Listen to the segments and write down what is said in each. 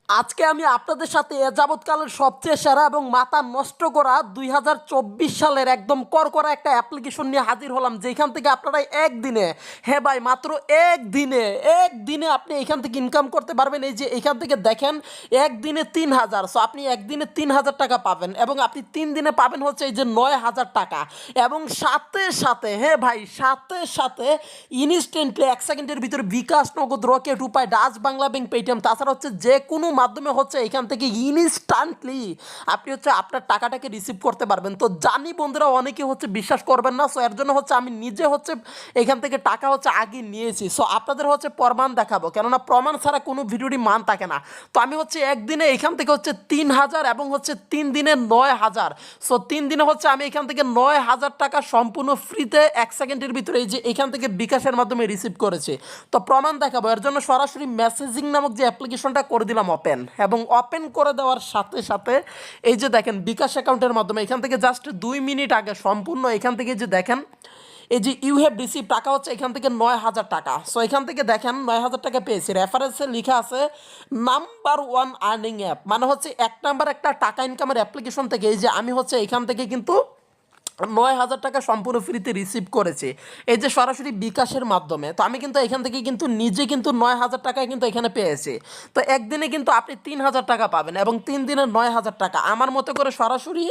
আজকে আমি আপনাদের সাথে যাবৎকালের সবচেয়ে সেরা এবং মাথা নষ্ট করা 2024 সালের একদম করকরা একটা অ্যাপ্লিকেশন নিয়ে হাজির হলাম, যেখান থেকে আপনারা একদিনে, হ্যাঁ ভাই, মাত্র একদিনে আপনি এখান থেকে ইনকাম করতে পারবেন। এই যে এখান থেকে দেখেন, একদিনে 3000। সো আপনি একদিনে 3000 টাকা পাবেন এবং আপনি 3 দিনে পাবেন হচ্ছে এই যে 9000 টাকা। এবং সাথে সাথে, হ্যাঁ ভাই, সাথে সাথে ইনস্ট্যান্টলি 1 সেকেন্ডের ভিতরে বিকাশ, নগদ, রকেট, উপায়, ডাচ বাংলা ব্যাংক, পেটিএম, তাছাড়া হচ্ছে যে কোনো মাধ্যমে হচ্ছে এখান থেকে ইনস্ট্যান্টলি আপনি হচ্ছে আপনার টাকাটাকে রিসিভ করতে পারবেন। তো জানি বন্ধুরা অনেকে হচ্ছে বিশ্বাস করবেন না, সো এর জন্য হচ্ছে আমি নিজে হচ্ছে এখান থেকে টাকা হচ্ছে আগে নিয়েছি। সো আপনাদের হচ্ছে প্রমাণ দেখাবো, কেননা প্রমাণ ছাড়া কোনো ভিডিওরই মান থাকে না। তো আমি হচ্ছে একদিনে এখান থেকে হচ্ছে 3000 এবং হচ্ছে 3 দিনে 9000। সো 3 দিনে হচ্ছে আমি এখান থেকে 9000 টাকা সম্পূর্ণ ফ্রিতে 1 সেকেন্ডের ভিতরে এই যে এখান থেকে বিকাশের মাধ্যমে রিসিভ করেছি। তো প্রমাণ দেখাবো, এর জন্য সরাসরি মেসেজিং নামক যে অ্যাপ্লিকেশনটা করে দিলাম ওপেন, এবং ওপেন করে দেওয়ার সাথে সাথে এই যে দেখেন বিকাশ অ্যাকাউন্টের মাধ্যমে এখান থেকে জাস্ট 2 মিনিট আগে সম্পূর্ণ এখান থেকে যে দেখেন এই যে ইউ হ্যাভ রিসিভ টাকা হচ্ছে এখান থেকে 9000 টাকা। সো এখান থেকে দেখেন 9000 টাকা পেয়েছি। রেফারেন্সে লেখা আছে নাম্বার 1 আর্নিং অ্যাপ, মানে হচ্ছে 1 নাম্বার একটা টাকা ইনকামের অ্যাপ্লিকেশন থেকে এই যে আমি হচ্ছে এখান থেকে কিন্তু 9000 টাকা সম্পূর্ণ ফ্রিতে রিসিভ করেছে, এই যে সরাসরি বিকাশের মাধ্যমে। তো আমি কিন্তু এখান থেকে কিন্তু নিজে কিন্তু 9000 টাকায় কিন্তু এখানে পেয়েছি। তো একদিনে কিন্তু আপনি 3000 টাকা পাবেন এবং 3 দিনে 9000 টাকা আমার মতো করে সরাসরি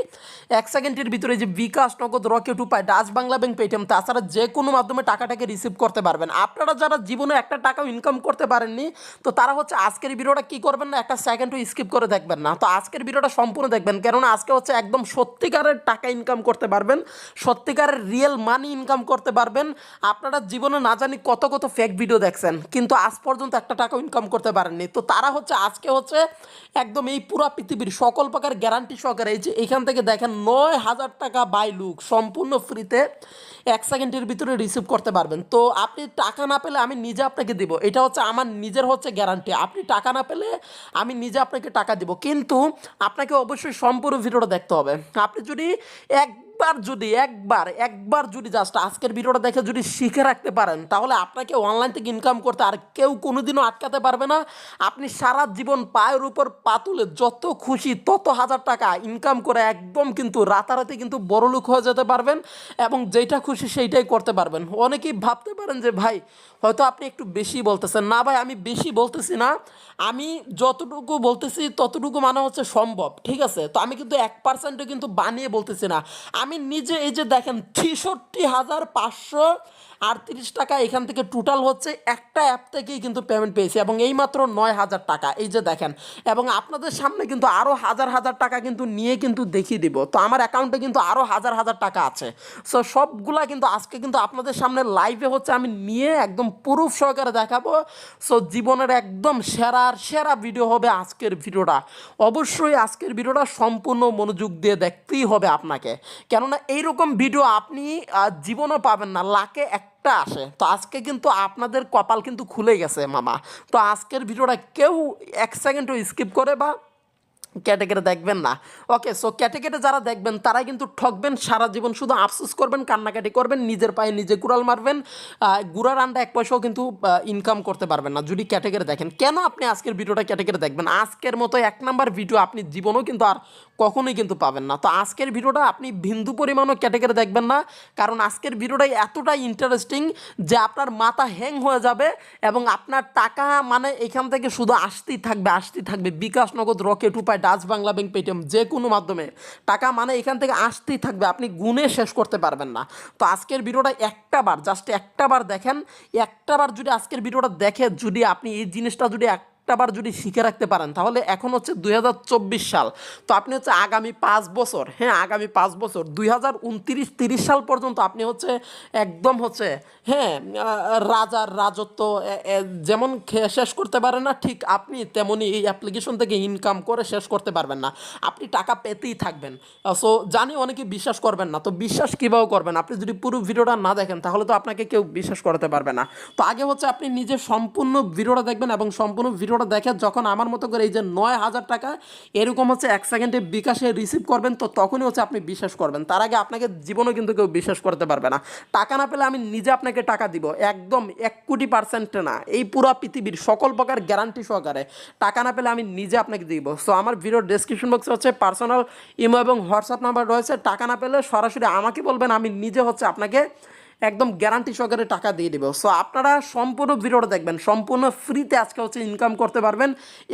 1 সেকেন্ডের ভিতরে যে বিকাশ, নগদ, রকেট, উপায়, ডাচ বাংলা ব্যাংক, পেটিএম, তাছাড়া যে কোনো মাধ্যমে টাকাটাকে রিসিভ করতে পারবেন। আপনারা যারা জীবনে একটা টাকাও ইনকাম করতে পারেননি, তো তারা হচ্ছে আজকের ভিডিওটা কি করবেন না, 1 সেকেন্ডও স্কিপ করে দেখবেন না। তো আজকের ভিডিওটা সম্পূর্ণ দেখবেন, কেননা আজকে হচ্ছে একদম সত্যিকারের টাকা ইনকাম করতে পারবেন, সত্যিকারের রিয়েল মানি ইনকাম করতে পারবেন। আপনারা জীবনে না জানি কত কত ফেক ভিডিও দেখছেন, কিন্তু আজ পর্যন্ত একটা টাকাও ইনকাম করতে পারেননি। তো তারা হচ্ছে আজকে হচ্ছে একদম এই পুরো পৃথিবীর সকল প্রকার গ্যারান্টি সহকারে এই যে এখান থেকে দেখেন 9000 টাকা বাই লুক সম্পূর্ণ ফ্রিতে 1 সেকেন্ডের ভিতরে রিসিভ করতে পারবেন। তো আপনি টাকা না পেলে আমি নিজে আপনাকে দিব, এটা হচ্ছে আমার নিজের হচ্ছে গ্যারান্টি। আপনি টাকা না পেলে আমি নিজে আপনাকে টাকা দিব, কিন্তু আপনাকে অবশ্যই সম্পূর্ণ ভিডিওটা দেখতে হবে। আপনি যদি একবার যদি জাস্ট আজকের ভিডিওটা দেখে যদি শিখে রাখতে পারেন, তাহলে আপনাকে অনলাইন থেকে ইনকাম করতে আর কেউ কোনোদিনও আটকাতে পারবে না। আপনি সারা জীবন পায়ের উপর পা তুলে যত খুশি তত হাজার টাকা ইনকাম করে একদম কিন্তু রাতারাতি কিন্তু বড়লোক হয়ে যেতে পারবেন এবং যেটা খুশি সেইটাই করতে পারবেন। অনেকেই ভাবতে পারেন যে ভাই হয়তো আপনি একটু বেশি বলতেছেন। না ভাই, আমি বেশি বলতেছি না, আমি যতটুকু বলতেছি ততটুকু মানে হচ্ছে সম্ভব, ঠিক আছে? তো আমি কিন্তু 1%ও কিন্তু বানিয়ে বলতেছি না। আমি নিজে এই যে দেখেন 63,538 টাকা এখান থেকে টোটাল হচ্ছে একটা অ্যাপ থেকেই কিন্তু পেমেন্ট পেয়েছি, এবং এই মাত্র 9000 টাকা এই যে দেখেন। এবং আপনাদের সামনে কিন্তু আরও হাজার হাজার টাকা কিন্তু নিয়ে কিন্তু দেখিয়ে দিব। তো আমার অ্যাকাউন্টে কিন্তু আরও হাজার হাজার টাকা আছে। সো সবগুলা কিন্তু আজকে কিন্তু আপনাদের সামনে লাইভে হচ্ছে আমি নিয়ে একদম প্রুফ সহকারে দেখাবো। সো জীবনের একদম সেরা ভিডিও হবে আজকের ভিডিওটা। অবশ্যই আজকের ভিডিওটা সম্পূর্ণ মনোযোগ দিয়ে দেখতেই হবে আপনাকে, কেননা এইরকম ভিডিও আপনি জীবনও পাবেন না, লাখে একটা আসে। তো আজকে কিন্তু আপনাদের কপাল কিন্তু খুলে গেছে মামা। তো আজকের ভিডিওটা কেউ 1 সেকেন্ডও স্কিপ করে বা ক্যাটেগরি দেখবেন না। ওকে, সো ক্যাটেগরি যারা দেখবেন তারাই কিন্তু ঠকবেন, সারা জীবন শুধু আফসোস করবেন, কান্নাকাটি করবেন, নিজের পায়ে নিজে কুড়াল মারবেন, গুড়ার আন্ডা 1 পয়সাও কিন্তু ইনকাম করতে পারবেন না যদি ক্যাটেগরি দেখেন। কেন আপনি আজকের ভিডিওটা ক্যাটেগরি দেখবেন? আজকের মতো 1 নাম্বার ভিডিও আপনি জীবনেও কিন্তু আর কখনোই কিন্তু পাবেন না। তো আজকের ভিডিওটা আপনি বিন্দু পরিমাণও ক্যাটেগরি দেখবেন না, কারণ আজকের ভিডিওটাই এতটাই ইন্টারেস্টিং যে আপনার মাথা হ্যাং হয়ে যাবে এবং আপনার টাকা মানে এখান থেকে শুধু আসতেই থাকবে। বিকাশ, নগদ, রকেট, উপায়, ডাচ বাংলা ব্যাংক, পেটিএম, যে কোনো মাধ্যমে টাকা মানে এখান থেকে আসতেই থাকবে, আপনি গুণে শেষ করতে পারবেন না। তো আজকের ভিডিওটা জাস্ট একটা বার দেখেন। একটা বার যদি আজকের ভিডিওটা দেখে যদি আপনি এই জিনিসটা যদি একটা বার যদি শিখে রাখতে পারেন, তাহলে এখন হচ্ছে 2024 সাল। তো আপনি হচ্ছে আগামী 5 বছর, হ্যাঁ আগামী 5 বছর 2029-30 সাল পর্যন্ত আপনি হচ্ছে একদম হচ্ছে হ্যাঁ রাজার রাজত্ব যেমন শেষ করতে পারেন না, ঠিক আপনি তেমনই এই অ্যাপ্লিকেশন থেকে ইনকাম করে শেষ করতে পারবেন না। আপনি টাকা পেতেই থাকবেন। সো জানি অনেকে বিশ্বাস করবেন না, তো বিশ্বাস কীভাবে করবেন? আপনি যদি পুরো ভিডিওটা না দেখেন তাহলে তো আপনাকে কেউ বিশ্বাস করতে পারবে না। তো আগে হচ্ছে আপনি নিজে সম্পূর্ণ ভিডিওটা দেখবেন এবং সম্পূর্ণ ভিডিও ভিডিওটা দেখে যখন আমার মতো করে এই যে 9,000 টাকা এরকম হচ্ছে 1 সেকেন্ডে বিকাশে রিসিভ করবেন, তো তখনই হচ্ছে আপনি বিশ্বাস করবেন। তার আগে আপনাকে জীবনও কিন্তু কেউ বিশ্বাস করতে পারবে না। টাকা না পেলে আমি নিজে আপনাকে টাকা দিব, একদম 1,000,000,000 না, এই পুরো পৃথিবীর সকল প্রকার গ্যারান্টি সহকারে। টাকা না পেলে আমি নিজে আপনাকে দিব। সো আমার ভিডিওর ডেসক্রিপশন বক্সে হচ্ছে পার্সোনাল ইমো এবং হোয়াটসঅ্যাপ নাম্বার রয়েছে। টাকা না পেলে সরাসরি আমাকে বলবেন, আমি নিজে হচ্ছে আপনাকে একদম গ্যারান্টি সহকারে টাকা দিয়ে দেবো। সো আপনারা সম্পূর্ণ ভিডিওটা দেখবেন, সম্পূর্ণ ফ্রিতে আজকে হচ্ছে ইনকাম করতে পারবেন।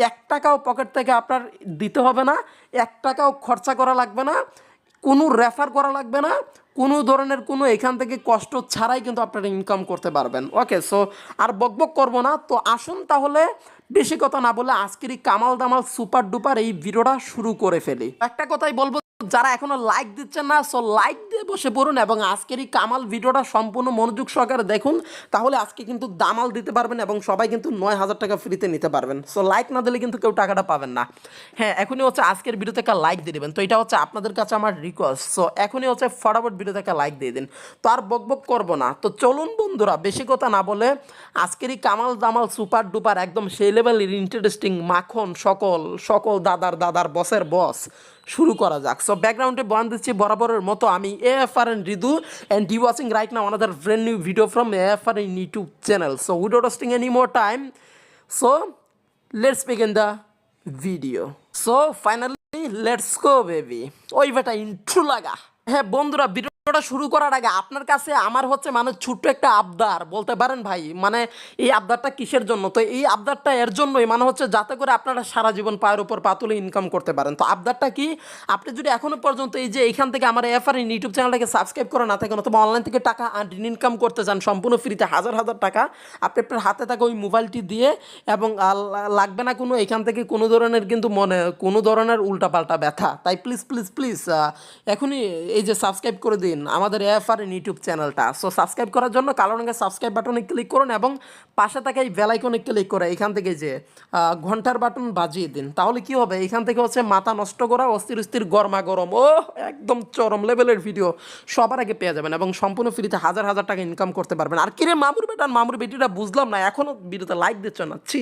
1 টাকাও পকেট থেকে আপনার দিতে হবে না, 1 টাকাও খরচা করা লাগবে না, কোনো রেফার করা লাগবে না, কোনো ধরনের কোনো এখান থেকে কষ্ট ছাড়াই কিন্তু আপনারা ইনকাম করতে পারবেন। ওকে, সো আর বকবক করবো না, তো আসুন তাহলে বেশি কথা না বলে আজকের এই কামাল দামাল সুপার ডুপার এই ভিডিওটা শুরু করে ফেলি। একটা কথাই বলবো, যারা এখনো লাইক দিচ্ছেন না, সো লাইক দিয়ে বসে পড়ুন এবং আজকের এই কামাল ভিডিওটা সম্পূর্ণ মনোযোগ সহকারে দেখুন, তাহলে আজকে কিন্তু দামাল দিতে পারবেন এবং সবাই কিন্তু 9,000 টাকা ফ্রিতে নিতে পারবেন। সো লাইক না দিলে কিন্তু কেউ টাকাটা পাবেন না। হ্যাঁ, এখনই হচ্ছে আজকের ভিডিওতে একটা লাইক দিয়ে দেবেন, তো এটা হচ্ছে আপনাদের কাছে আমার রিকোয়েস্ট। সো এখনই হচ্ছে ফটাফট ভিডিওতে একটা লাইক দিয়ে দিন। তো আর বকবক করবো না, তো চলুন বন্ধুরা বেশি কথা না বলে আজকের এই কামাল দামাল সুপার ডুপার একদম সেই লেভেলের ইন্টারেস্টিং মাখন সকল দাদার বসের বস শুরু করা যাক। সো ব্যাকগ্রাউন্ডে বয়ান দিচ্ছি বরাবরের মতো আমি AFRN Ridu, and you watching right now another brand new video from AFRN YouTube channel. So without wasting any more time, so let's begin the video. So finally let's go baby. ওই বেটা intro লাগা। হ্যাঁ বন্ধুরা, ভিডিওটা শুরু করার আগে আপনার কাছে আমার হচ্ছে মানে ছোট্ট একটা আবদার বলতে পারেন ভাই, মানে এই আবদারটা কিসের জন্য? তো এই আবদারটা এর জন্যই, মানে হচ্ছে যাতে করে আপনারা সারা জীবন পায়ের উপর পা তুলে ইনকাম করতে পারেন। তো আবদারটা কি, আপনি যদি এখনো পর্যন্ত এই যে এইখান থেকে আমার AFRN ইউটিউব চ্যানেলটাকে সাবস্ক্রাইব করে না থাকেন অথবা অনলাইন থেকে টাকা ইনকাম করতে চান সম্পূর্ণ ফ্রিতে হাজার টাকা, আপনি আপনার হাতে থাকা ওই মোবাইলটি দিয়ে, এবং লাগবে না কোনো এখান থেকে কোনো ধরনের কিন্তু কোনো ধরনের উল্টাপাল্টা ব্যথা, তাই প্লিজ এখনই এই যে সাবস্ক্রাইব করে দিন আমাদের AFRN ইউটিউব চ্যানেলটা। সো সাবস্ক্রাইব করার জন্য কালো রঙের সাবস্ক্রাইব বাটনে ক্লিক করুন এবং পাশে থাকা এই বেল আইকনে ক্লিক করে এখান থেকে যে ঘন্টার বাটন বাজিয়ে দিন। তাহলে কি হবে, এখান থেকে হচ্ছে মাথা নষ্ট করা অস্থির গরমা গরম ও একদম চরম লেভেলের ভিডিও সবার আগে পেয়ে যাবেন এবং সম্পূর্ণ ফ্রিতে হাজার টাকা ইনকাম করতে পারবেন। আর কিরে মামুর বেটিটা বুঝলাম না, এখনও ভিডিওতে লাইক দিচ্ছ না, ছি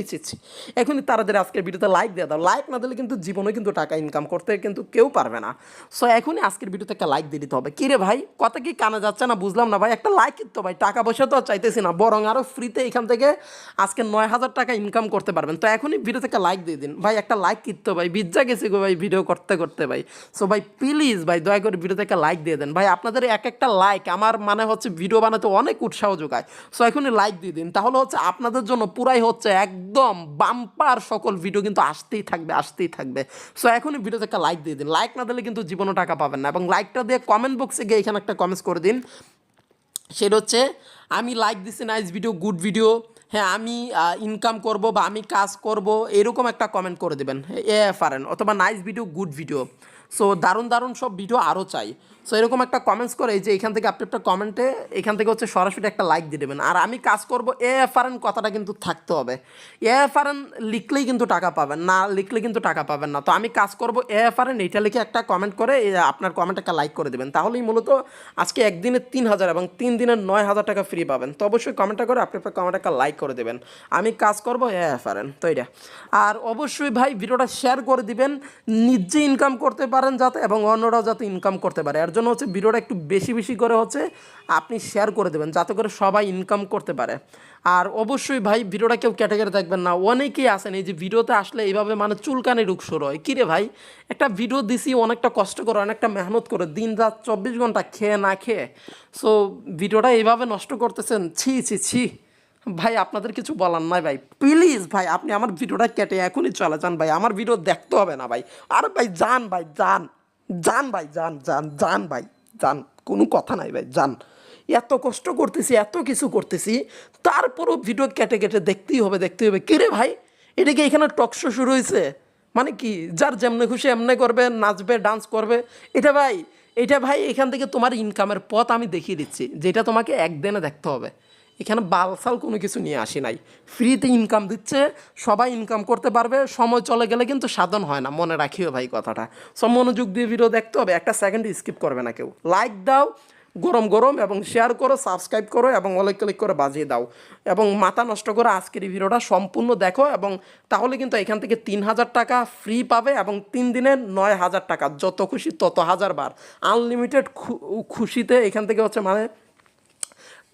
এখনই তাড়াতাড়ি আজকের ভিডিওতে লাইক দিয়ে দাও। লাইক না দিলে কিন্তু জীবনে কিন্তু টাকা ইনকাম করতে কিন্তু কেউ পারবে না। সো এখনই আজকের ভিডিওতে একটা লাইক দিয়ে দিতে হবে। কিরে ভাই কথা কি কানে যাচ্ছে না বুঝলাম না ভাই, একটা লাইক দিতে ভাই, টাকা পয়সা তো চাইতেছি না, বরং আরও ফ্রিতে এখান থেকে আজকে 9,000 টাকা ইনকাম করতে পারবেন। তো এখনই ভিডিওতে একটা লাইক দিয়ে দিন ভাই, একটা লাইক কিনতে ভাই, বিজ্জা গেছি গো ভাই ভিডিও করতে ভাই। সো ভাই প্লিজ ভাই দয়া করে ভিডিওতে একটা লাইক দিয়ে দেন ভাই, আপনাদের একটা লাইক আমার মানে হচ্ছে ভিডিও বানাতে অনেক উৎসাহ যোগায়। সো এখনই লাইক দিয়ে দিন, তাহলে হচ্ছে আপনাদের জন্য পুরাই হচ্ছে একদম বাম্পার সকল ভিডিও কিন্তু আসতেই থাকবে। সো এখনই ভিডিওতে একটা লাইক দিয়ে দিন, লাইক না দিলে কিন্তু জীবনে টাকা পাবেন না। এবং লাইকটা দিয়ে কমেন্ট বক্সে গিয়ে এখানে একটা কমেন্টস করে দিন, সেটা হচ্ছে আমি লাইক দিছি, নাইস ভিডিও, গুড ভিডিও, হ্যাঁ আমি ইনকাম করব বা আমি কাজ করব, এরকম একটা কমেন্ট করে দেবেন AFRN, অথবা nice video, good video. So দারুণ সব ভিডিও আরও চাই। সো এরকম একটা কমেন্টস করে এই যে এখান থেকে আপনি একটা কমেন্টে এখান থেকে হচ্ছে সরাসরি একটা লাইক দিয়ে দেবেন। আর আমি কাজ করব AFRN কথাটা কিন্তু থাকতে হবে, AFRN লিখলেই কিন্তু টাকা পাবেন, না লিখলে কিন্তু টাকা পাবেন না। তো আমি কাজ করব AFRN এইটা লিখে একটা কমেন্ট করে আপনার কমেন্ট একটা লাইক করে দেবেন, তাহলেই মূলত আজকে একদিনে 3,000 এবং 3 দিনে 9,000 টাকা ফ্রি পাবেন। তো অবশ্যই কমেন্টটা করে আপনি আপনার কমেন্ট একটা লাইক করে দেবেন, আমি কাজ করব AFRN, তো এটা। আর অবশ্যই ভাই ভিডিওটা শেয়ার করে দিবেন, নিজে ইনকাম করতে পারেন যাতে এবং অন্যরাও যাতে ইনকাম করতে পারে, এর জন্য হচ্ছে ভিডিওটা একটু বেশি করে হচ্ছে আপনি শেয়ার করে দেবেন যাতে করে সবাই ইনকাম করতে পারে। আর অবশ্যই ভাই ভিডিওটা কেউ ক্যাটাগরি দেখবেন না, অনেকেই আছেন এই যে ভিডিওতে আসলে এইভাবে মানে চুলকানি রোগ শুরু হয়। কিরে ভাই একটা ভিডিও দিছি অনেকটা কষ্ট করে অনেকটা মেহনত করে দিন রাত 24 ঘন্টা খেয়ে না খেয়ে, সো ভিডিওটা এইভাবে নষ্ট করতেছেন, ছি ভাই আপনাদের কিছু বলার নাই ভাই, প্লিজ ভাই আপনি আমার ভিডিওটা কেটে এখনই চলে যান ভাই, আমার ভিডিও দেখতে হবে না ভাই। আরে ভাই যান ভাই, যান ভাই, যান ভাই, যান, কোনো কথা নাই ভাই, যান। এত কষ্ট করতেছি, এত কিছু করতেছি, তারপরও ভিডিও কেটে দেখতেই হবে। কিরে ভাই এটা কি এখানে টক শো শুরু হয়েছে? মানে কি যার যেমনে খুশি এমনি করবে, নাচবে, ডান্স করবে? এটা ভাই এখান থেকে তোমার ইনকামের পথ আমি দেখিয়ে দিচ্ছি, যেটা তোমাকে একদিনে দেখতে হবে। এখানে বালসাল কোনো কিছু নিয়ে আসি নাই, ফ্রিতে ইনকাম দিচ্ছে, সবাই ইনকাম করতে পারবে। সময় চলে গেলে কিন্তু সাধন হয় না, মনে রাখিও ভাই কথাটা। সব মনোযোগ দিয়ে ভিডিও দেখতে হবে, একটা সেকেন্ড স্কিপ করবে না কেউ। লাইক দাও, গরম গরম, এবং শেয়ার করো, সাবস্ক্রাইব করো এবং অলে ক্লিক করে বাজিয়ে দাও, এবং মাথা নষ্ট করে আজকের এই ভিডিওটা সম্পূর্ণ দেখো, এবং তাহলে কিন্তু এখান থেকে 3,000 টাকা ফ্রি পাবে, এবং 3 দিনে 9,000 টাকা, যত খুশি তত হাজার বার আনলিমিটেড খুশিতে এখান থেকে হচ্ছে মানে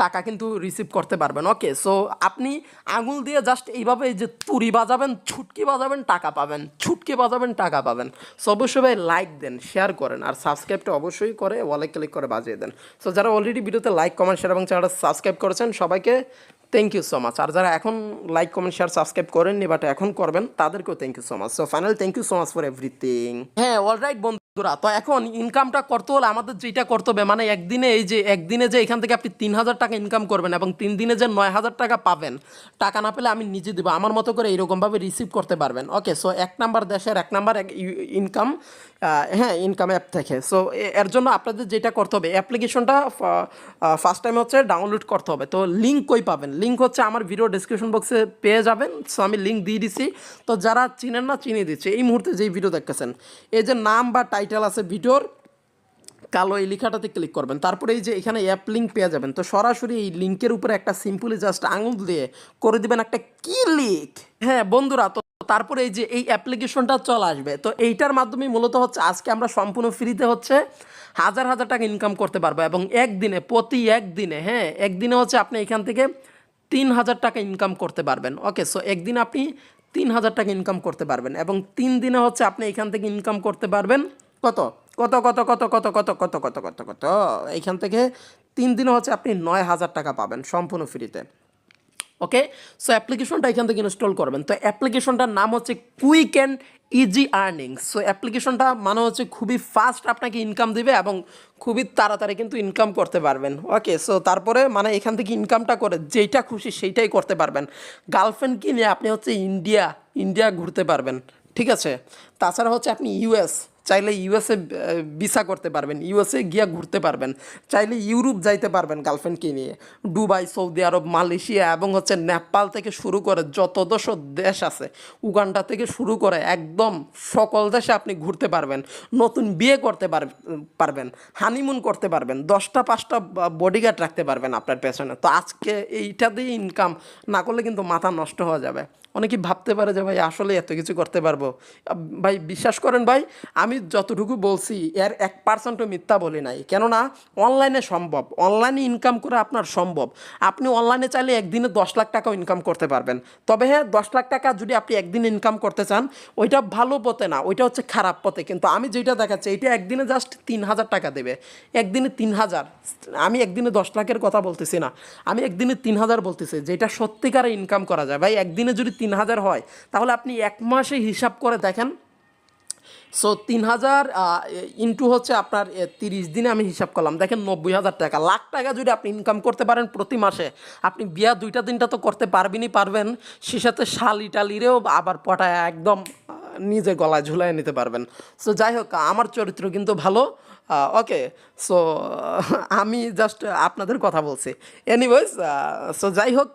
টাকা কিন্তু রিসিভ করতে পারবেন। ওকে, সো আপনি আঙুল দিয়ে জাস্ট এইভাবে এই যে তুড়ি বাজাবেন, ছুটকি বাজাবেন, টাকা পাবেন, ছুটকি বাজাবেন, টাকা পাবেন। সো অবশ্যই ভাই লাইক দেন, শেয়ার করেন, আর সাবস্ক্রাইবটা অবশ্যই করে ওয়ালে ক্লিক করে বাজিয়ে দেন। সো যারা অলরেডি ভিডিওতে লাইক কমেন্ট শেয়ার এবং চ্যানেলটা সাবস্ক্রাইব করেছেন সবাইকে থ্যাংক ইউ সো মাচ, আর যারা এখন লাইক কমেন্ট শেয়ার সাবস্ক্রাইব করেননি বাট এখন করবেন তাদেরকেও thank you so much. So final thank you so much for everything. হ্যাঁ, অলরাইট বন্ধুরা, তো এখন ইনকামটা করতে হলে আমাদের যেটা করতে হবে, মানে একদিনে যে এখান থেকে আপনি 3,000 টাকা ইনকাম করবেন এবং 3 দিনে যে 9,000 টাকা পাবেন, টাকা না পেলে আমি নিজে দেবো, আমার মতো করে এইরকমভাবে রিসিভ করতে পারবেন। ওকে, সো 1 নাম্বার দেশের 1 নাম্বার ইনকাম, হ্যাঁ, ইনকাম অ্যাপ থেকে। সো এর জন্য আপনাদের যেটা করতে হবে, অ্যাপ্লিকেশনটা ফার্স্ট টাইম হচ্ছে ডাউনলোড করতে হবে। তো লিঙ্ক কই পাবেন? লিঙ্ক হচ্ছে আমার ভিডিও ডেসক্রিপশন বক্সে পেয়ে যাবেন। সো আমি লিঙ্ক দিয়ে দিছি, তো যারা চিনেন না চিনিয়ে দিচ্ছে। এই মুহূর্তে যেই ভিডিও দেখতেছেন, এই যে নাম বা টাইটেল আছে ভিডিওর, কালো এই লেখাটাতে ক্লিক করবেন, তারপরে এই যে এখানে অ্যাপ লিঙ্ক পেয়ে যাবেন। তো সরাসরি এই লিঙ্কের উপরে একটা সিম্পলি জাস্ট আঙুল দিয়ে করে দিবেন একটা ক্লিক। হ্যাঁ বন্ধুরা, তো তারপরে এই যে এই অ্যাপ্লিকেশনটা চলে আসবে। তো এইটার মাধ্যমে মূলত হচ্ছে আজকে আমরা সম্পূর্ণ ফ্রিতে হচ্ছে হাজার হাজার টাকা ইনকাম করতে পারবো, এবং একদিনে একদিনে হচ্ছে আপনি এখান থেকে 3,000 টাকা ইনকাম করতে পারবেন। ওকে, সো একদিন আপনি 3,000 টাকা ইনকাম করতে পারবেন, এবং 3 দিনে হচ্ছে আপনি এখান থেকে ইনকাম করতে পারবেন কত কত কত কত কত কত কত কত কত কত এইখান থেকে 3 দিনে হচ্ছে আপনি 9,000 টাকা পাবেন সম্পূর্ণ ফ্রিতে। ওকে, সো অ্যাপ্লিকেশনটা এখান থেকে ইনস্টল করবেন। তো অ্যাপ্লিকেশনটার নাম হচ্ছে quick and easy earnings. So অ্যাপ্লিকেশনটা মানে হচ্ছে খুবই ফাস্ট আপনাকে ইনকাম দিবে, এবং খুবই তাড়াতাড়ি কিন্তু ইনকাম করতে পারবেন। ওকে, সো তারপরে মানে এখান থেকে ইনকামটা করে যেইটা খুশি সেইটাই করতে পারবেন। গার্লফ্রেন্ড কি নিয়ে আপনি হচ্ছে ইন্ডিয়া ঘুরতে পারবেন, ঠিক আছে। তাছাড়া হচ্ছে আপনি চাইলে ইউএসএ ভিসা করতে পারবেন, ইউএসএ গিয়া ঘুরতে পারবেন, চাইলে ইউরোপ যাইতে পারবেন গার্লফ্রেন্ডকে নিয়ে। দুবাই, সৌদি আরব, মালয়েশিয়া এবং হচ্ছে নেপাল থেকে শুরু করে যত দেশ আছে, উগান্ডা থেকে শুরু করে একদম সকল দেশে আপনি ঘুরতে পারবেন, নতুন বিয়ে করতে পারবেন, হানিমুন করতে পারবেন, 10টা 5টা বডিগার্ড রাখতে পারবেন আপনার পেছনে। তো আজকে এইটা দিয়ে ইনকাম না করলে কিন্তু মাথা নষ্ট হয়ে যাবে। অনেকেই ভাবতে পারে যে ভাই আসলে এত কিছু করতে পারবো। ভাই বিশ্বাস করেন ভাই, আমি যতটুকু বলছি এর 1%ও মিথ্যা বলি নাই, কেননা অনলাইনে সম্ভব, অনলাইনে ইনকাম করে আপনার সম্ভব। আপনি অনলাইনে চাইলে একদিনে 10 লাখ টাকাও ইনকাম করতে পারবেন। তবে হ্যাঁ, 10 লাখ টাকা যদি আপনি একদিন ইনকাম করতে চান, ওইটা ভালো পথে না, ওইটা হচ্ছে খারাপ পথে। কিন্তু আমি যেটা দেখাচ্ছি এইটা একদিনে জাস্ট 3,000 টাকা দেবে, একদিনে 3,000। আমি একদিনে 10 লাখের কথা বলতেছি না, আমি একদিনে 3,000 বলতেছি, যেটা সত্যিকারে ইনকাম করা যায়। ভাই একদিনে যদি 3,000 হয়, তাহলে আপনি 1 মাসে হিসাব করে দেখেন। সো 3,000 ইন্টু হচ্ছে আপনার 30 দিনে আমি হিসাব করলাম, দেখেন 90,000 টাকা। লাখ টাকা যদি আপনি ইনকাম করতে পারেন প্রতি মাসে, আপনি বিয়া 2টা 3টা তো করতে পারবেন, সে সাথে শালিটালিরেও আবার পটায় একদম নিজে গলায় ঝুলায় নিতে পারবেন। সো যাই হোক, আমার চরিত্র কিন্তু ভালো। ওকে, সো আমি জাস্ট আপনাদের কথা বলছি। এনিওয়েজ, সো যাই হোক,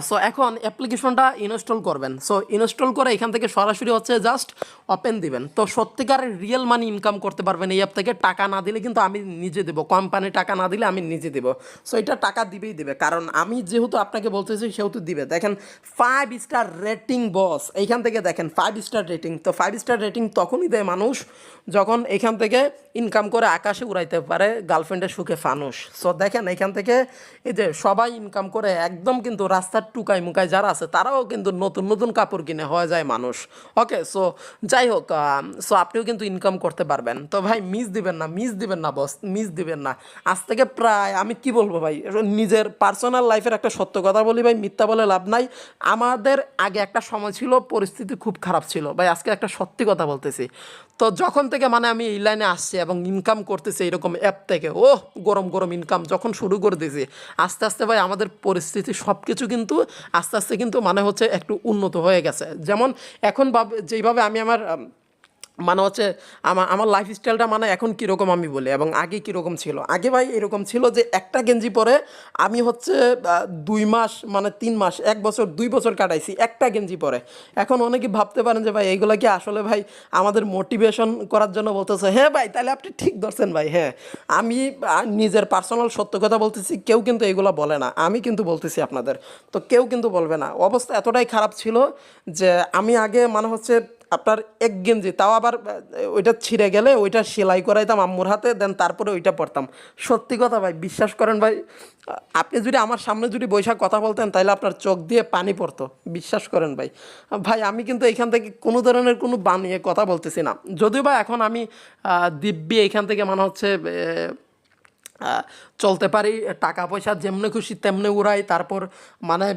সো এখন অ্যাপ্লিকেশনটা ইনস্টল করবেন। সো ইনস্টল করে এখান থেকে সরাসরি হচ্ছে জাস্ট ওপেন দিবেন। তো সত্যিকারের রিয়েল মানি ইনকাম করতে পারবেন এই অ্যাপ থেকে। টাকা না দিলে কিন্তু আমি নিজে দেবো, কোম্পানি টাকা না দিলে আমি নিজে দেবো। সো এটা টাকা দিবেই দেবে, কারণ আমি যেহেতু আপনাকে বলতেছি সেহেতু দিবে। দেখেন 5 স্টার রেটিং বস, এইখান থেকে দেখেন 5 স্টার রেটিং। তো 5 স্টার রেটিং তখনই দেয় মানুষ যখন এখান থেকে ইনকাম করে আকাশে উড়াইতে পারে গার্লফ্রেন্ডের সুখে ফানুস। সো দেখেন এখান থেকে এই যে সবাই ইনকাম করে, একদম কিন্তু রাস্তার টুকাই মুকাই যারা আছে তারাও কিন্তু নতুন নতুন কাপড় কিনে হয়ে যায় মানুষ। ওকে, সো যাই হোক, সো আপনিও কিন্তু ইনকাম করতে পারবেন। তো ভাই মিস দিবেন না বস, মিস দিবেন না। আজ থেকে প্রায় আমি কি বলবো ভাই, নিজের পার্সোনাল লাইফের একটা সত্য কথা বলি ভাই, মিথ্যা বলে লাভ নাই। আমাদের আগে একটা সময় ছিল, পরিস্থিতি খুব খারাপ ছিল ভাই, আজকে একটা সত্যি কথা বলতেছি। তো যখন থেকে মানে আমি এই লাইনে আসছি এবং ইনকাম করতেছি এরকম অ্যাপ থেকে, গরম গরম ইনকাম যখন শুরু করে দিয়েছি, আস্তে আস্তে ভাই আমাদের পরিস্থিতি সব কিছু কিন্তু আস্তে আস্তে কিন্তু মানে হচ্ছে একটু উন্নত হয়ে গেছে। যেমন এখন যেইভাবে আমি আমার মানে হচ্ছে আমার আমার লাইফস্টাইলটা মানে এখন কীরকম আমি বলি এবং আগে কীরকম ছিল। আগে ভাই এরকম ছিল যে একটা গেঞ্জি পরে আমি হচ্ছে 2 মাস মানে 3 মাস 1 বছর 2 বছর কাটাইছি একটা গেঞ্জি পরে। এখন অনেকে ভাবতে পারেন যে ভাই এগুলা কি আসলে ভাই আমাদের মোটিভেশন করার জন্য বলতেছে? হ্যাঁ ভাই, তাহলে আপনি ঠিক ধরছেন ভাই। হ্যাঁ, আমি নিজের পার্সোনাল সত্য কথা বলতেছি, কেউ কিন্তু এগুলা বলে না, আমি কিন্তু বলতেছি আপনাদের। তো কেউ কিন্তু বলবে না। অবস্থা এতটাই খারাপ ছিল যে আমি আগে মানে হচ্ছে আপনার এক গেঞ্জি, তাও আবার ওইটা ছিঁড়ে গেলে ওইটা সেলাই করাইতাম আম্মুর হাতে, দেন তারপরে ওইটা পরতাম। সত্যি কথা ভাই, বিশ্বাস করেন ভাই, আপনি যদি আমার সামনে যদি বৈশাখ কথা বলতেন তাহলে আপনার চোখ দিয়ে পানি পড়তো। বিশ্বাস করেন ভাই। ভাই আমি কিন্তু এখান থেকে কোনো ধরনের কোনো বানিয়ে কথা বলতেছি না। যদিও বা এখন আমি দিব্যি এখান থেকে মানে হচ্ছে চলতে পারি, টাকা পয়সা যেমনি খুশি তেমনি উড়াই। তারপর মানে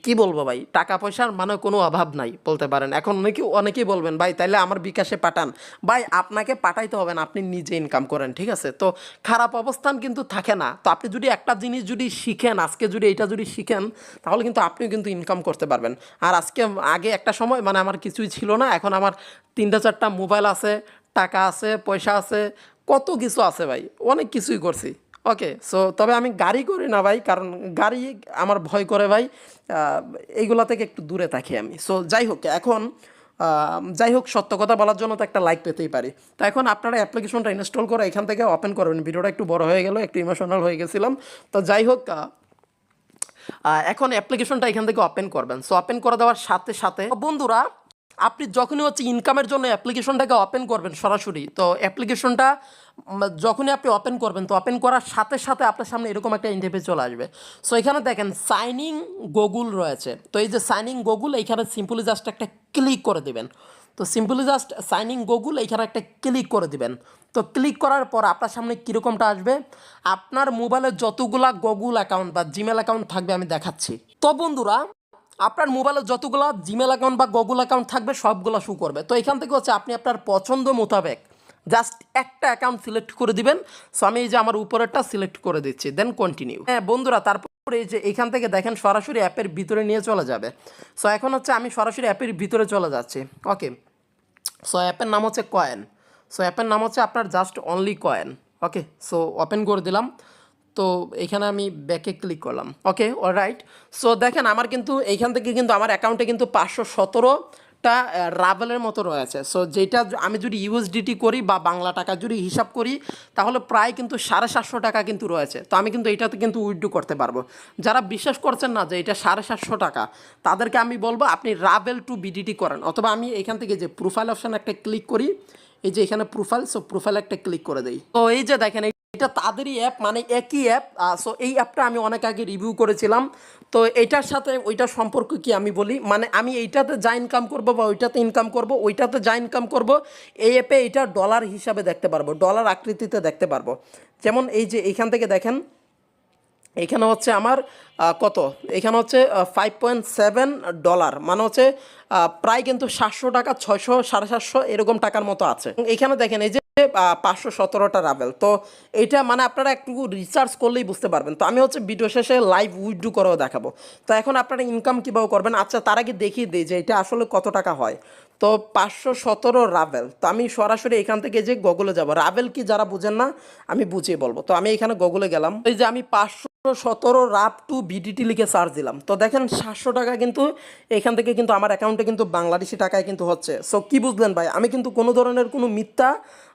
কি বলবো ভাই, টাকা পয়সার মানে কোনো অভাব নাই বলতে পারেন। এখন অনেকেই বলবেন ভাই তাইলে আমার বিকাশে পাঠান। ভাই আপনাকে পাঠাইতে হবে না, আপনি নিজে ইনকাম করেন, ঠিক আছে? তো খারাপ অবস্থান কিন্তু থাকে না। তো আপনি যদি একটা জিনিস যদি শিখেন, আজকে যদি এইটা যদি শিখেন, তাহলে কিন্তু আপনিও কিন্তু ইনকাম করতে পারবেন। আর আগে একটা সময় মানে আমার কিছুই ছিল না, এখন আমার 3টা 4টা মোবাইল আছে, টাকা আছে, পয়সা আছে, কত কিছু আছে ভাই, অনেক কিছুই করছি। ওকে, সো তবে আমি গাড়ি করি না ভাই, কারণ গাড়ি আমার ভয় করে ভাই। এইগুলা থেকে একটু দূরে থাকি আমি। সো যাই হোক, এখন যাই হোক, সত্য কথা বলার জন্য তো একটা লাইক পেতেই পারি। তো এখন আপনারা অ্যাপ্লিকেশনটা ইনস্টল করে এখান থেকে ওপেন করবেন। ভিডিওটা একটু বড় হয়ে গেল, একটু ইমোশনাল হয়ে গেছিলাম। তো যাই হোক, এখন অ্যাপ্লিকেশনটা এখান থেকে ওপেন করবেন। সো ওপেন করে দেওয়ার সাথে সাথে বন্ধুরা, আপনি যখনই হচ্ছে ইনকামের জন্য অ্যাপ্লিকেশনটাকে ওপেন করবেন সরাসরি, তো অ্যাপ্লিকেশনটা যখনই আপনি ওপেন করবেন, তো ওপেন করার সাথে সাথে আপনার সামনে এরকম একটা ইন্টারফেস চলে আসবে। সো এখানে দেখেন সাইনিং গুগল রয়েছে। তো এই যে সাইনিং গুগল, এইখানে সিম্পলি জাস্ট একটা ক্লিক করে দেবেন। তো সিম্পলি জাস্ট সাইনিং গুগল এইখানে একটা ক্লিক করে দিবেন। তো ক্লিক করার পর আপনার সামনে কীরকমটা আসবে, আপনার মোবাইলে যতগুলা গুগল অ্যাকাউন্ট বা জিমেল অ্যাকাউন্ট থাকবে আমি দেখাচ্ছি। তো বন্ধুরা, আপনার মোবাইলে যতগুলো জিমেল অ্যাকাউন্ট বা গুগল অ্যাকাউন্ট থাকবে সবগুলো শো করবে। তো এখান থেকে হচ্ছে আপনি আপনার পছন্দ মোতাবেক জাস্ট একটা অ্যাকাউন্ট সিলেক্ট করে দিবেন। সো আমি এই যে আমার উপরেরটা সিলেক্ট করে দিচ্ছি, দেন কন্টিনিউ। হ্যাঁ বন্ধুরা, তারপরে এই যে এখান থেকে দেখেন সরাসরি অ্যাপের ভিতরে নিয়ে চলে যাবে। সো এখন হচ্ছে আমি সরাসরি অ্যাপের ভিতরে চলে যাচ্ছি। ওকে, সো অ্যাপের নাম হচ্ছে কয়েন। সো অ্যাপের নাম হচ্ছে আপনার জাস্ট অনলি কয়েন। ওকে, সো ওপেন করে দিলাম। তো এখানে আমি ব্যাকে ক্লিক করলাম। ওকে, অলরাইট। সো দেখেন আমার কিন্তু এইখান থেকে কিন্তু আমার অ্যাকাউন্টে কিন্তু 517টা রাভেলের মতো রয়েছে। সো যেটা আমি যদি ইউএসডিটি করি বা বাংলা টাকা যদি হিসাব করি, তাহলে প্রায় কিন্তু 750 টাকা কিন্তু রয়েছে। তো আমি কিন্তু এইটাতে কিন্তু উইথড্র করতে পারবো। যারা বিশ্বাস করছেন না যে এটা 750 টাকা, তাদেরকে আমি বলবো আপনি রাভেল টু বিডিটি করেন, অথবা আমি এখান থেকে যে প্রোফাইল অপশান একটা ক্লিক করি, এই যে এখানে প্রোফাইল, সো প্রোফাইল একটা ক্লিক করে দেই। তো এই যে দেখেন এটা তাদেরই অ্যাপ, মানে একই অ্যাপ। সো এই অ্যাপটা আমি অনেক আগে রিভিউ করেছিলাম। তো এইটার সাথে ওইটার সম্পর্ক কি আমি বলি, মানে আমি এইটাতে যা ইনকাম করব বা ওইটাতে ইনকাম করব, ওইটাতে যা ইনকাম করব, এই অ্যাপে এইটা ডলার হিসাবে দেখতে পারবো, ডলার আকৃতিতে দেখতে পারবো। যেমন এই যে এইখান থেকে দেখেন, এখানে হচ্ছে আমার কত, এখানে হচ্ছে $5.7, মানে হচ্ছে প্রায় কিন্তু 700 টাকা, 600 750 এরকম টাকার মতো আছে। এখানে দেখেন এই যে 517টা রাভেল। তো এইটা মানে আপনারা একটু রিসার্চ করলেই বুঝতে পারবেন। তো আমি হচ্ছে ভিডিও শেষে লাইভ উইথড্র করেও দেখাবো। তো এখন আপনারা ইনকাম কীভাবে করবেন, আচ্ছা তার আগে দেখিয়ে দিই যে এটা আসলে কত টাকা হয়। তো 517 রাভেল। তো আমি সরাসরি এখান থেকে যে গুগলে যাব, রাভেল কি যারা বুঝেন না আমি বুঝিয়ে বলবো। তো আমি এখানে গুগলে গেলাম, এই যে আমি 517 রাভ টু বিডিটি লিখে সার্চ দিলাম। তো দেখেন 700 টাকা কিন্তু এখান থেকে কিন্তু আমার অ্যাকাউন্টে কিন্তু বাংলাদেশি টাকায় কিন্তু হচ্ছে। সো কি বুঝলেন ভাই, আমি কিন্তু কোনো ধরনের কোনো মিথ্যা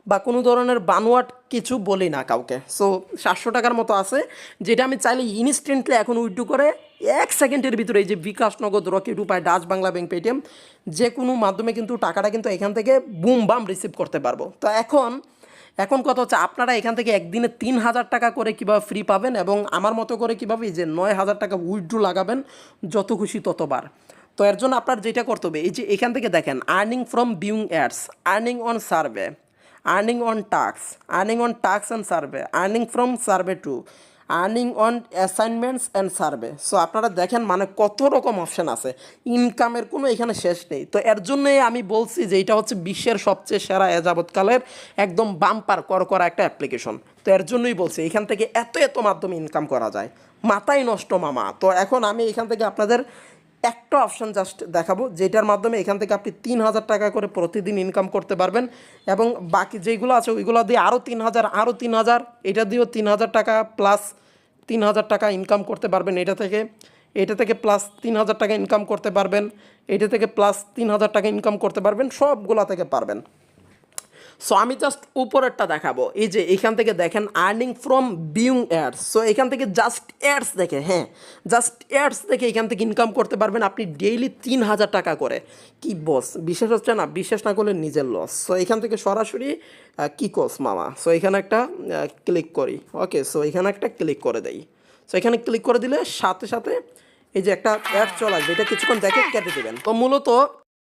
বা কোনো ধরনের বানোয়াট কিছু বলি না কাউকে। সো 700 টাকার মতো আছে, যেটা আমি চাইলে ইনস্ট্যান্টলি এখন উইথড্র করে 1 সেকেন্ডের ভিতরে এই যে বিকাশ, নগদ, রকেট, উপায়, ডাচ বাংলা ব্যাংক, পেটিএম যে কোনো মাধ্যমে কিন্তু টাকাটা কিন্তু এখান থেকে বুম বাম রিসিভ করতে পারবো। তো এখন কথা হচ্ছে আপনারা এখান থেকে একদিনে 3000 টাকা করে কীভাবে ফ্রি পাবেন, এবং আমার মতো করে কীভাবে যে 9000 টাকা উইথড্র লাগাবেন যত খুশি ততবার। তো এর জন্য আপনার যেটা করতে হবে, এই যে এখান থেকে দেখেন earning from viewing ads, earning on survey, earning on task, earning on task and survey, earning from survey too, earning on assignments and survey. So আপনারা দেখেন মানে কত রকম অপশান আছে, ইনকামের কোনো এখানে শেষ নেই। তো এর জন্যই আমি বলছি যে এটা হচ্ছে বিশ্বের সবচেয়ে সেরা যাবৎকালের একদম বাম্পার করা একটা অ্যাপ্লিকেশন। তো এর জন্যই বলছি এখান থেকে এত মাধ্যমে ইনকাম করা যায়, মাথায় নষ্ট মামা। তো এখন আমি এখান থেকে আপনাদের একটা অপশান জাস্ট দেখাবো যেটার মাধ্যমে এখান থেকে আপনি 3,000 টাকা করে প্রতিদিন ইনকাম করতে পারবেন এবং বাকি যেইগুলো আছে ওইগুলো দিয়ে আরও 3,000 আরও 3,000, এটা দিয়েও 3,000 টাকা প্লাস 3,000 টাকা ইনকাম করতে পারবেন এটা থেকে প্লাস 3,000 টাকা ইনকাম করতে পারবেন, এটা থেকে প্লাস 3,000 টাকা ইনকাম করতে পারবেন, সবগুলো থেকে পারবেন। সো আমি জাস্ট উপরেরটা দেখাবো, এই যে এখান থেকে দেখেন আর্নিং ফ্রম বিউং অ্যাডস। সো এখান থেকে জাস্ট অ্যাডস দেখে, হ্যাঁ জাস্ট অ্যাডস দেখে এখান থেকে ইনকাম করতে পারবেন আপনি ডেইলি 3,000 টাকা করে। কি বস, বিশ্বাস হচ্ছে না? বিশ্বাস না করলে নিজের লস। সো এখান থেকে সরাসরি কি কোস মামা। সো এখানে একটা ক্লিক করি, ওকে। সো এখানে একটা ক্লিক করে দেই। সো এখানে ক্লিক করে দিলে সাথে সাথে এই যে একটা অ্যাড চলে আসবে, এটা কিছুক্ষণ দেখে কেটে দেবেন। তো মূলত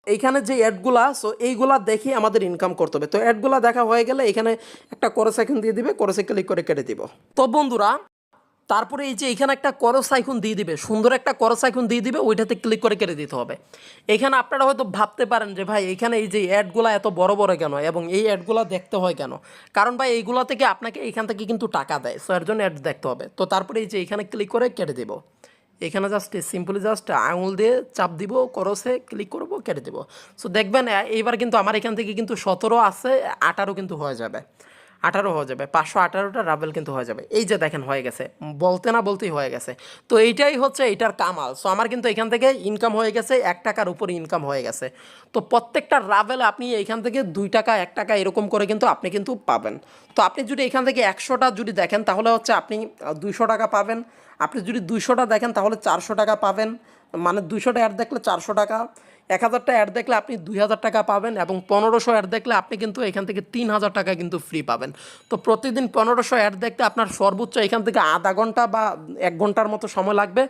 এইখানে যে অ্যাডগুলা, সো এইগুলা দেখে আমাদের ইনকাম করতে হবে। তো অ্যাডগুলা দেখা হয়ে গেলে এখানে একটা করস আইকন দিয়ে দিবে, করসে ক্লিক করে কেটে দিব। তো বন্ধুরা তারপরে এই যে এখানে একটা করস আইকন দিয়ে দিবে, সুন্দর একটা করস আইকন দিয়ে দিবে, ওইটাতে ক্লিক করে কেটে দিতে হবে। এখানে আপনারা হয়তো ভাবতে পারেন যে ভাই এখানে এই যে অ্যাডগুলা এত বড় বড় কেন এবং এই অ্যাডগুলা দেখতে হয় কেন? কারণ ভাই এইগুলা থেকে আপনাকে এখান থেকে কিন্তু টাকা দেয়, সো এর জন্য অ্যাড দেখতে হবে। তো তারপরে এই যে এখানে ক্লিক করে কেটে দেবো। এখানে জাস্ট সিম্পলি জাস্ট আঙুল দিয়ে চাপ দিব, করসে ক্লিক করবো, কেটে দেবো। সো দেখবেন এইবার কিন্তু আমার এখান থেকে কিন্তু 17 আছে, 18 কিন্তু হয়ে যাবে, 18 হয়ে যাবে, 518টা রাবেল কিন্তু হয়ে যাবে। এই যে দেখেন হয়ে গেছে, বলতে না বলতেই হয়ে গেছে। তো এইটাই হচ্ছে এটার কামাল। সো আমার কিন্তু এখান থেকে ইনকাম হয়ে গেছে 1 টাকার উপরে ইনকাম হয়ে গেছে। তো প্রত্যেকটা রাবেল আপনি এইখান থেকে 2 টাকা 1 টাকা এরকম করে কিন্তু আপনি কিন্তু পাবেন। তো আপনি যদি এখান থেকে 100টা যদি দেখেন তাহলে হচ্ছে আপনি 200 টাকা পাবেন। আপনি যদি 200টা দেখেন তাহলে 400 টাকা পাবেন, মানে 200টা অ্যাড দেখলে 400 টাকা। 1,000টা অ্যাড দেখলে আপনি 2,000 টাকা পাবেন এবং 1500 অ্যাড দেখলে আপনি কিন্তু এখান থেকে 3,000 টাকা কিন্তু ফ্রি পাবেন। তো প্রতিদিন 1500 অ্যাড দেখতে আপনার সর্বোচ্চ এখান থেকে আধা ঘন্টা বা 1 ঘন্টার মতো সময় লাগবে।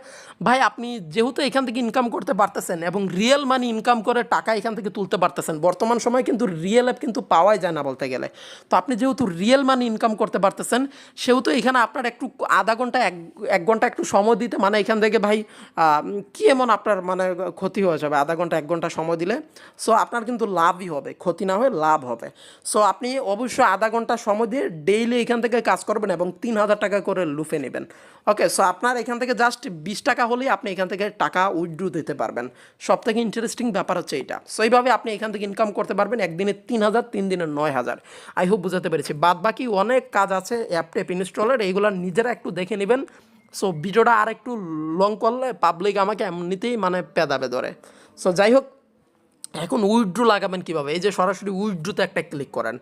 ভাই আপনি যেহেতু এখান থেকে ইনকাম করতে পারতেছেন এবং রিয়েল মানি ইনকাম করে টাকা এখান থেকে তুলতে পারতেছেন, বর্তমান সময়ে কিন্তু রিয়েল অ্যাপ কিন্তু পাওয়াই যায় না বলতে গেলে। তো আপনি যেহেতু রিয়েল মানি ইনকাম করতে পারতেছেন সেহেতু এখানে আপনার একটু আধা ঘন্টা 1 ঘন্টা একটু সময় দিতে, মানে এখান থেকে ভাই কি এমন আপনার মানে ক্ষতি হয়ে যাবে আধা ঘন্টা 1 ঘন্টা সময় দিলে। সো আপনার কিন্তু লাভই হবে, ক্ষতি না হয়ে লাভ হবে। সো আপনি অবশ্যই আধা ঘন্টা সময় দিয়ে ডেইলি এখান থেকে কাজ করবেন এবং 3,000 টাকা করে লুফে নেবেন। ওকে, সো আপনার এখান থেকে জাস্ট 20 টাকা হলেই আপনি এখান থেকে টাকা উইথড্র দিতে পারবেন। সব থেকে ইন্টারেস্টিং ব্যাপার হচ্ছে এইটা। সো এইভাবে আপনি এখান থেকে ইনকাম করতে পারবেন একদিনে 3,000, 3 দিনে 9,000। আই হোপ বুঝাতে পেরেছি। বাদ বাকি অনেক কাজ আছে অ্যাপ টেপ ইনস্টলের, এইগুলো নিজেরা একটু দেখে নেবেন। সো ভিডিওটা আর একটু লং করলে পাবলিক আমাকে এমনিতেই মানে পেদাবে ধরে। সো যাই হোক, এখন উইথড্র লাগাবেন কীভাবে? এই যে সরাসরি উইথড্রোতে একটা ক্লিক করেন।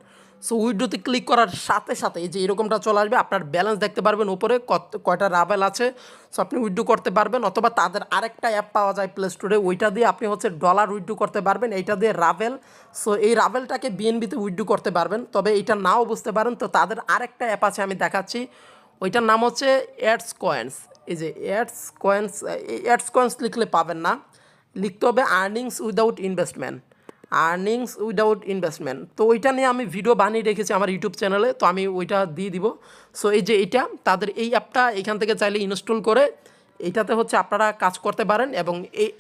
সো উইথড্রোতে ক্লিক করার সাথে সাথে এই যে এরকমটা চলে আসবে, আপনার ব্যালেন্স দেখতে পারবেন উপরে কয়টা রাবেল আছে। সো আপনি উইথড্রো করতে পারবেন, অথবা তাদের আরেকটা অ্যাপ পাওয়া যায় প্লে স্টোরে, ওইটা দিয়ে আপনি হচ্ছে ডলার উইথড্রো করতে পারবেন, এইটা দিয়ে রাবেল। সো এই রাবেলটাকে বিএনবিতে উইথড্রো করতে পারবেন। তবে এইটা নাও বুঝতে পারেন তো তাদের আরেকটা অ্যাপ আছে, আমি দেখাচ্ছি। ওইটার নাম হচ্ছে অ্যাডস কয়েন্স। এই যে অ্যাডস কয়েন্স লিখলে পাবেন না, লিখতে হবে earnings without investment, earnings without investment. তো ওইটা নিয়ে আমি ভিডিও বানিয়ে রেখেছি আমার ইউটিউব চ্যানেলে, তো আমি ওইটা দিয়ে দিব। সো এই যে এইটা তাদের এই অ্যাপটা এখান থেকে চাইলে ইনস্টল করে এইটাতে হচ্ছে আপনারা কাজ করতে পারেন এবং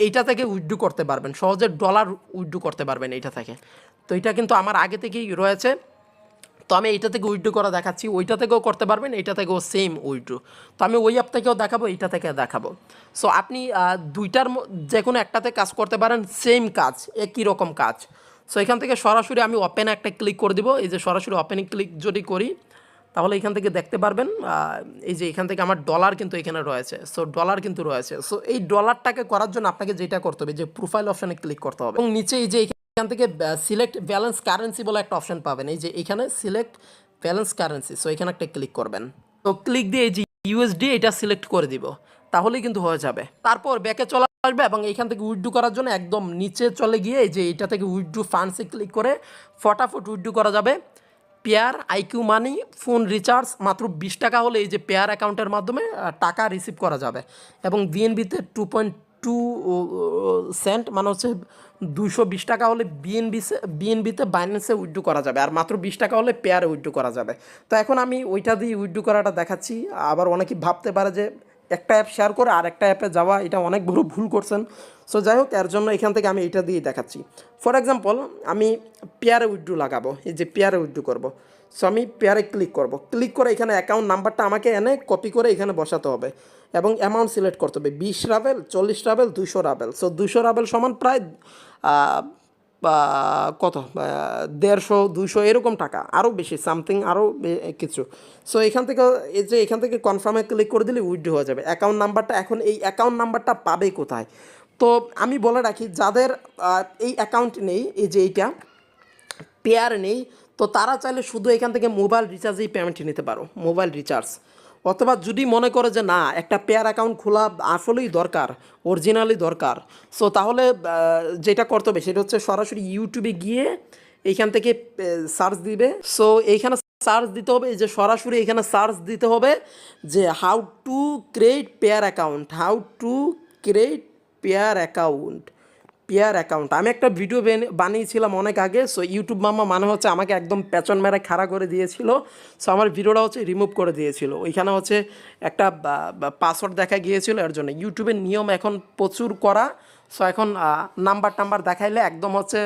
এইটা থেকে উইথড্রো করতে পারবেন, সহজে ডলার উইথড্রো করতে পারবেন এইটা থেকে। তো এটা কিন্তু আমার আগে থেকেই রয়েছে। তো আমি এইটা থেকে উইথড্রো করা দেখাচ্ছি, ওইটা থেকেও করতে পারবেন, এইটা থেকেও সেম উইথড্রো। তো আমি ওই অ্যাপ থেকেও দেখাবো, এইটা থেকে দেখাবো। সো আপনি দুইটার যে কোনো একটাতে কাজ করতে পারেন, সেম কাজ, একই রকম কাজ। সো এখান থেকে সরাসরি আমি ওপেনে একটা ক্লিক করে দিব। এই যে সরাসরি ওপেনে ক্লিক যদি করি তাহলে এখান থেকে দেখতে পারবেন এই যে এখান থেকে আমার ডলার কিন্তু এখানে রয়েছে। সো ডলার কিন্তু রয়েছে। সো এই ডলারটাকে করার জন্য আপনাকে যেটা করতে হবে যে প্রোফাইল অপশানে ক্লিক করতে হবে এবং নিচে এই যে এখান থেকে সিলেক্ট ব্যালেন্স কারেন্সি বলে একটা অপশন পাবেন, এই যে এখানে সিলেক্ট ব্যালেন্স কারেন্সি। সো এখানে একটা ক্লিক করবেন। তো ক্লিক দিয়ে এই যে ইউএসডি এটা সিলেক্ট করে দিব, তাহলেই কিন্তু হয়ে যাবে। তারপর ব্যাকে চলে আসবে এবং এইখান থেকে উইথড্রো করার জন্য একদম নিচে চলে গিয়ে এই যে এটা থেকে উইথড্রো ফান্ডসে ক্লিক করে ফটাফট উইথড্রো করা যাবে। পেয়ার আইকিউ মানি ফোন রিচার্জ মাত্র 20 টাকা হলে এই যে পেয়ার অ্যাকাউন্টের মাধ্যমে টাকা রিসিভ করা যাবে এবং বিএনবিতে 2.2 সেন্ট, মানে হচ্ছে 220 টাকা হলে বিএনবিতে বাইন্যান্সে উইথড্রো করা যাবে, আর মাত্র 20 টাকা হলে পেয়ারে উইথড্রো করা যাবে। তো এখন আমি ওইটা দিয়ে উইথড্রো করাটা দেখাচ্ছি। আবার অনেকেই ভাবতে পারে যে একটা অ্যাপ শেয়ার করে আর একটা অ্যাপে যাওয়া, এটা অনেক বড় ভুল করছেন। সো যাই হোক, এর জন্য এখান থেকে আমি এটা দিয়ে দেখাচ্ছি। ফর এক্সাম্পল আমি পেয়ারে উইথড্রো লাগাবো, এই যে পেয়ারে উইথড্রো করবো। সো আমি পেয়ারে ক্লিক করব, ক্লিক করে এখানে অ্যাকাউন্ট নাম্বারটা আমাকে এনে কপি করে এখানে বসাতে হবে এবং অ্যামাউন্ট সিলেক্ট করতে হবে 20 রাবেল, 40 রাবেল, 200 রাবেল। সো 200 রাবেল সমান প্রায় বা কত 150, 200 এরকম টাকা, আরও বেশি সামথিং, আরও কিছু। সো এখান থেকে এখান থেকে কনফার্মে ক্লিক করে দিলে উইথড্র হয়ে যাবে। অ্যাকাউন্ট নাম্বারটা এখন এই অ্যাকাউন্ট নাম্বারটা পাবে কোথায়? তো আমি বলে রাখি যাদের এই অ্যাকাউন্ট নেই, এই যে এইটা পেয়ার নেই, তো তারা চাইলে শুধু এখান থেকে মোবাইল রিচার্জেই পেমেন্ট নিতে পারো, মোবাইল রিচার্জ। অথবা যদি মনে করে যে না একটা পেয়ার অ্যাকাউন্ট খোলা আসলেই দরকার, অরিজিনালি দরকার, সো তাহলে যেটা করতে হবে সেটা হচ্ছে সরাসরি ইউটিউবে গিয়ে এইখান থেকে সার্চ দিবে। সো এইখানে সার্চ দিতে হবে, এই যে সরাসরি এখানে সার্চ দিতে হবে যে how to create pair account, how to create pair account, pair account. আমি একটা ভিডিও বানিয়েছিলাম অনেক আগে। সো ইউটিউব মামা মানে হচ্ছে আমাকে একদম পেছন মেরে খাড়া করে দিয়েছিল। সো আমার ভিডিওটা হচ্ছে রিমুভ করে দিয়েছিল। ওইখানে হচ্ছে একটা পাসওয়ার্ড দেখা গিয়েছিল, এর জন্য ইউটিউবের নিয়ম এখন প্রচুর করা। সো এখন নাম্বার টাম্বার দেখাইলে একদম হচ্ছে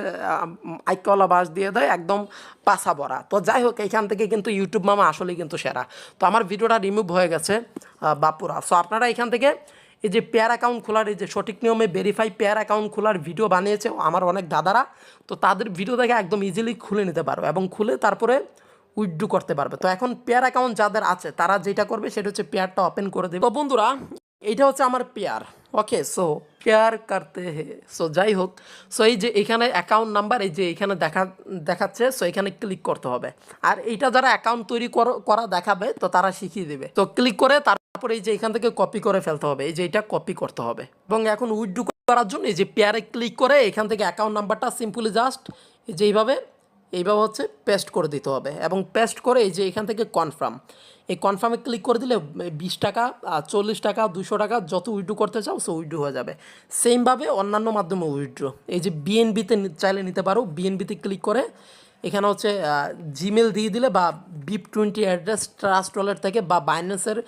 আইকলা বাস দিয়ে দেয়, একদম পাশা ভরা। তো যাই হোক, এইখান থেকে কিন্তু ইউটিউব মামা আসলেই কিন্তু সেরা। তো আমার ভিডিওটা রিমুভ হয়ে গেছে বাপুরা। সো আপনারা এখান থেকে এই যে পেয়ার অ্যাকাউন্ট খোলার, এই যে সঠিক নিয়মে ভেরিফাই পেয়ার অ্যাকাউন্ট খোলার ভিডিও বানিয়েছে আমার অনেক দাদারা, তো তাদের ভিডিও দেখে একদম ইজিলি খুলে নিতে পারো এবং খুলে তারপরে উইথড্র করতে পারবে। তো এখন পেয়ার অ্যাকাউন্ট যাদের আছে তারা যেটা করবে সেটা হচ্ছে পেয়ারটা ওপেন করে দেবে। তো বন্ধুরা, এইটা হচ্ছে আমার পেয়ার। ওকে, সো পেয়ার করতে হে। সো যাই হোক, সো এই যে এখানে অ্যাকাউন্ট নাম্বার এই যে এখানে দেখাচ্ছে, সো এখানে ক্লিক করতে হবে। আর এইটা যারা অ্যাকাউন্ট তৈরি করা দেখাবে তো তারা শিখিয়ে দেবে। তো ক্লিক করে তারপরে এই যে এখান থেকে কপি করে ফেলতে হবে, এই যে এটা কপি করতে হবে। এবং এখন উইথড্র করার জন্য এই যে পেয়ারে ক্লিক করে এখান থেকে অ্যাকাউন্ট নাম্বারটা সিম্পলি জাস্ট এই যে এইভাবে হচ্ছে পেস্ট করে দিতে হবে। এবং পেস্ট করে এই যে এখান থেকে কনফার্ম, এই কনফার্মে ক্লিক করে দিলে 20 টাকা, 40 টাকা, 200 টাকা যত উইথড্র করতে চাও সো উইথড্র হয়ে যাবে। সেমভাবে অন্যান্য মাধ্যমে উইথড্র, এই যে বিএনবিতে চাইলে নিতে পারো, বিএনবিতে ক্লিক করে এখানে হচ্ছে জিমেল দিয়ে দিলে বা BIP20 অ্যাড্রেস ট্রাস্ট ওয়ালেট থেকে বা বাইন্যান্সের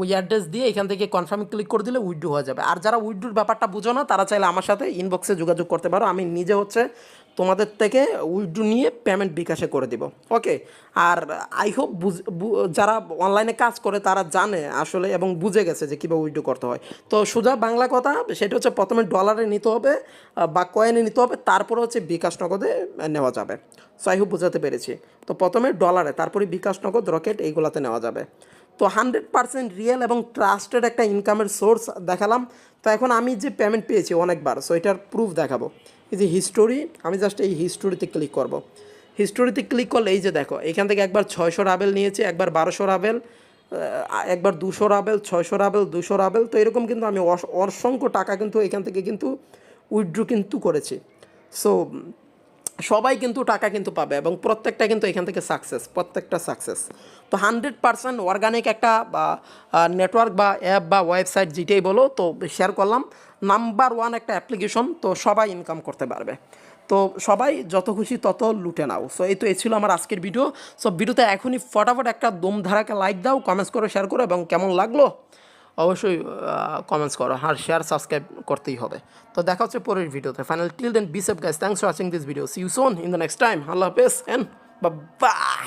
ওই অ্যাড্রেস দিয়ে এখান থেকে কনফার্মে ক্লিক করে দিলে উইথড্র হয়ে যাবে। আর যারা উইথড্রোর ব্যাপারটা বুঝো না তারা চাইলে আমার সাথে ইনবক্সে যোগাযোগ করতে পারো, আমি নিজে হচ্ছে তোমাদের থেকে উইথড্রো নিয়ে পেমেন্ট বিকাশে করে দিব। ওকে, আর আই হোপ যারা অনলাইনে কাজ করে তারা জানে আসলে এবং বুঝে গেছে যে কীভাবে উইথড্রো করতে হয়। তো সোজা বাংলা কথা সেটা হচ্ছে প্রথমে ডলারে নিতে হবে বা কয়েনে নিতে হবে, তারপরে হচ্ছে বিকাশ নগদে নেওয়া যাবে। সো আই হোপ বোঝাতে পেরেছি। তো প্রথমে ডলারে, তারপরে বিকাশ নগদ, রকেট এইগুলোতে নেওয়া যাবে। তো 100% রিয়েল এবং ট্রাস্টেড একটা ইনকামের সোর্স দেখালাম। তো এখন আমি যে পেমেন্ট পেয়েছি অনেকবার, সো এটার প্রুফ দেখাবো। এই যে হিস্টোরি, আমি জাস্ট এই হিস্টোরিতে ক্লিক করব। হিস্টোরিতে ক্লিক করলে এই যে দেখো এখান থেকে একবার 600 রাবেল নিয়েছে, একবার 1200 রাবেল, একবার 200 রাবেল, 600 রাবেল, 200 রাবেল। তো এরকম কিন্তু আমি অসংখ্য টাকা কিন্তু এখান থেকে কিন্তু উইথড্র কিন্তু করেছি। সো সবাই কিন্তু টাকা কিন্তু পাবে এবং প্রত্যেকটা কিন্তু এখান থেকে সাকসেস, প্রত্যেকটা সাকসেস। তো 100% অর্গানিক একটা নেটওয়ার্ক বা অ্যাপ বা ওয়েবসাইট যেটাই বলো, তো শেয়ার করলাম। নাম্বার 1 একটা অ্যাপ্লিকেশন, তো সবাই ইনকাম করতে পারবে। তো সবাই যত খুশি তত লুটে নাও। সো এই ছিল আমার আজকের ভিডিও। সো ভিডিওতে এখনই ফটাফট একটা দমধারাকে লাইক দাও, কমেন্টস করো, শেয়ার করো এবং কেমন লাগলো অবশ্যই কমেন্টস করো। আর শেয়ার সাবস্ক্রাইব করতেই হবে। তো দেখা হচ্ছে পরের ভিডিওতে। Final till then be safe guys, thanks for watching this video, see you soon in the next time. আল্লাহ হাফেজ এন্ড বাই।